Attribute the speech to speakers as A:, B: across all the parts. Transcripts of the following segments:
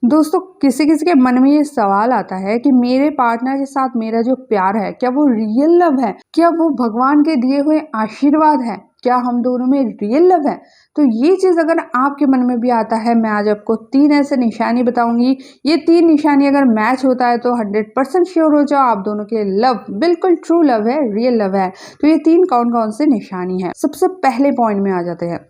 A: दोस्तों, किसी किसी के मन में ये सवाल आता है कि मेरे पार्टनर के साथ मेरा जो प्यार है, क्या वो रियल लव है? क्या वो भगवान के दिए हुए आशीर्वाद है? क्या हम दोनों में रियल लव है? तो ये चीज अगर आपके मन में भी आता है, मैं आज आपको 3 ऐसे निशानी बताऊंगी। ये 3 निशानी अगर मैच होता है तो 100% श्योर हो जाओ, आप दोनों के लव बिल्कुल ट्रू लव है, रियल लव है। तो ये 3 कौन कौन से निशानी है? सबसे पहले पॉइंट में आ जाते हैं।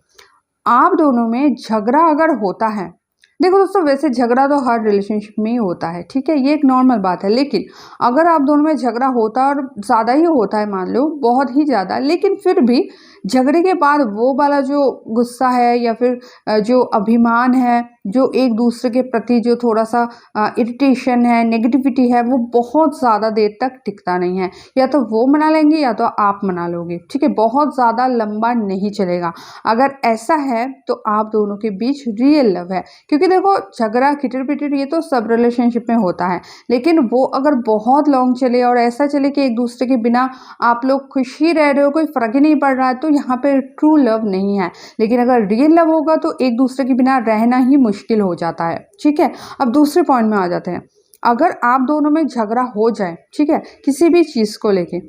A: आप दोनों में झगड़ा अगर होता है, देखो दोस्तों, वैसे झगड़ा तो हर रिलेशनशिप में ही होता है, ठीक है, ये एक नॉर्मल बात है। लेकिन अगर आप दोनों में झगड़ा होता है और ज़्यादा ही होता है, मान लो बहुत ही ज़्यादा, लेकिन फिर भी झगड़े के बाद वो वाला जो गुस्सा है या फिर जो अभिमान है, जो एक दूसरे के प्रति जो थोड़ा सा इरिटेशन है, नेगेटिविटी है, वो बहुत ज़्यादा देर तक टिकता नहीं है। या तो वो मना लेंगे या तो आप मना लोगे, ठीक है, बहुत ज़्यादा लंबा नहीं चलेगा। अगर ऐसा है तो आप दोनों के बीच रियल लव है। क्योंकि देखो, झगड़ा खिटर पिटर ये तो सब रिलेशनशिप में होता है, लेकिन वो अगर बहुत लॉन्ग चले और ऐसा चले कि एक दूसरे के बिना आप लोग खुश ही रह रहे हो, कोई फर्क ही नहीं पड़ रहा है, तो यहाँ पे ट्रू लव नहीं है। लेकिन अगर रियल लव होगा तो एक दूसरे के बिना रहना ही मुश्किल हो जाता है, ठीक है। अब दूसरे पॉइंट में आ जाते हैं। अगर आप दोनों में झगड़ा हो जाए, ठीक है, किसी भी चीज़ को लेके,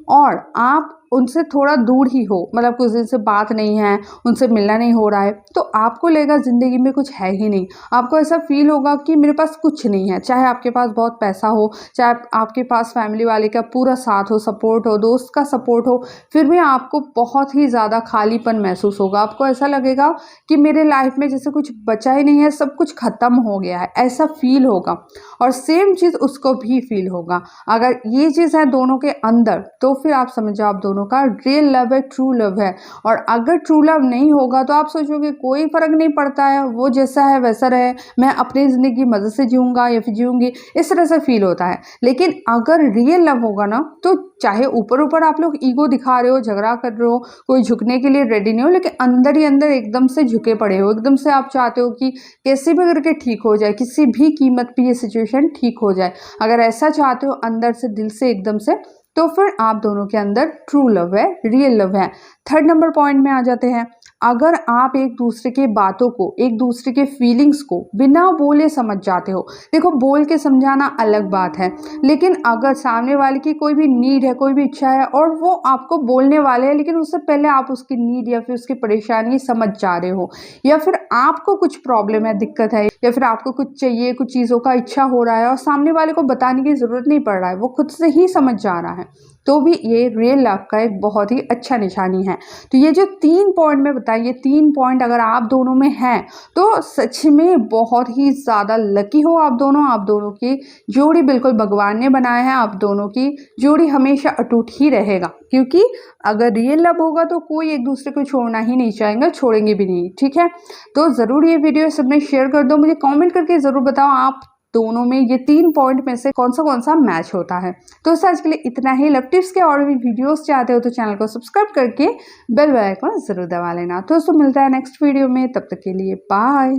A: और आप उनसे थोड़ा दूर ही हो, मतलब कुछ दिन से बात नहीं है, उनसे मिलना नहीं हो रहा है, तो आपको लगेगा ज़िंदगी में कुछ है ही नहीं। आपको ऐसा फील होगा कि मेरे पास कुछ नहीं है, चाहे आपके पास बहुत पैसा हो, चाहे आपके पास फैमिली वाले का पूरा साथ हो, सपोर्ट हो, दोस्त का सपोर्ट हो, फिर भी आपको बहुत ही ज़्यादा खालीपन महसूस होगा। आपको ऐसा लगेगा कि मेरे लाइफ में जैसे कुछ बचा ही नहीं है, सब कुछ ख़त्म हो गया है, ऐसा फील होगा। और सेम चीज़ उसको भी फील होगा। अगर ये चीज़ है दोनों के अंदर, तो फिर आप समझ जाओ आप दोनों का रियल लव है, ट्रू लव है। और अगर ट्रू लव नहीं होगा तो आप सोचोगे कोई फर्क नहीं पड़ता है, वो जैसा है वैसा रहे, मैं अपनी जिंदगी मजे से जीऊंगा या फिर जीऊंगी, इस तरह से फील होता है। लेकिन अगर रियल लव होगा ना, तो चाहे ऊपर ऊपर आप लोग ईगो दिखा रहे हो, झगड़ा कर रहे हो, कोई झुकने के लिए रेडी नहीं हो, लेकिन अंदर ही अंदर एकदम से झुके पड़े हो, एकदम से आप चाहते हो कि कैसे भी करके ठीक हो जाए, किसी भी कीमत पे ये सिचुएशन ठीक हो जाए। अगर ऐसा चाहते हो अंदर से, दिल से, एकदम से, तो फिर आप दोनों के अंदर ट्रू लव है, रियल लव है। थर्ड नंबर पॉइंट में आ जाते हैं। अगर आप एक दूसरे के बातों को, एक दूसरे के फीलिंग्स को बिना बोले समझ जाते हो, देखो बोल के समझाना अलग बात है, लेकिन अगर सामने वाले की कोई भी नीड है, कोई भी इच्छा है, और वो आपको बोलने वाले हैं, लेकिन उससे पहले आप उसकी नीड या फिर उसकी परेशानी समझ जा रहे हो, या फिर आपको कुछ प्रॉब्लम है, दिक्कत है, या फिर आपको कुछ चाहिए, कुछ चीज़ों का इच्छा हो रहा है और सामने वाले को बताने की ज़रूरत नहीं पड़ रहा है, वो खुद से ही समझ जा रहा है, तो भी ये रियल लव का एक बहुत ही अच्छा निशानी है। तो ये जो 3 पॉइंट में बताए, ये 3 पॉइंट अगर आप दोनों में हैं तो सच में बहुत ही ज़्यादा लकी हो आप दोनों। आप दोनों की जोड़ी बिल्कुल भगवान ने बनाया है, आप दोनों की जोड़ी हमेशा अटूट ही रहेगा। क्योंकि अगर रियल लव होगा तो कोई एक दूसरे को छोड़ना ही नहीं चाहेगा, छोड़ेंगे भी नहीं, ठीक है। तो ज़रूर ये वीडियो सबने शेयर कर दो, मुझे कॉमेंट करके ज़रूर बताओ आप दोनों में ये 3 पॉइंट में से कौन सा मैच होता है। तो आज के लिए इतना ही। लव टिप्स के और भी वीडियोस चाहते हो तो चैनल को सब्सक्राइब करके बेल आइकन जरूर दबा लेना। तो दोस्तों, मिलता है नेक्स्ट वीडियो में, तब तक के लिए बाय।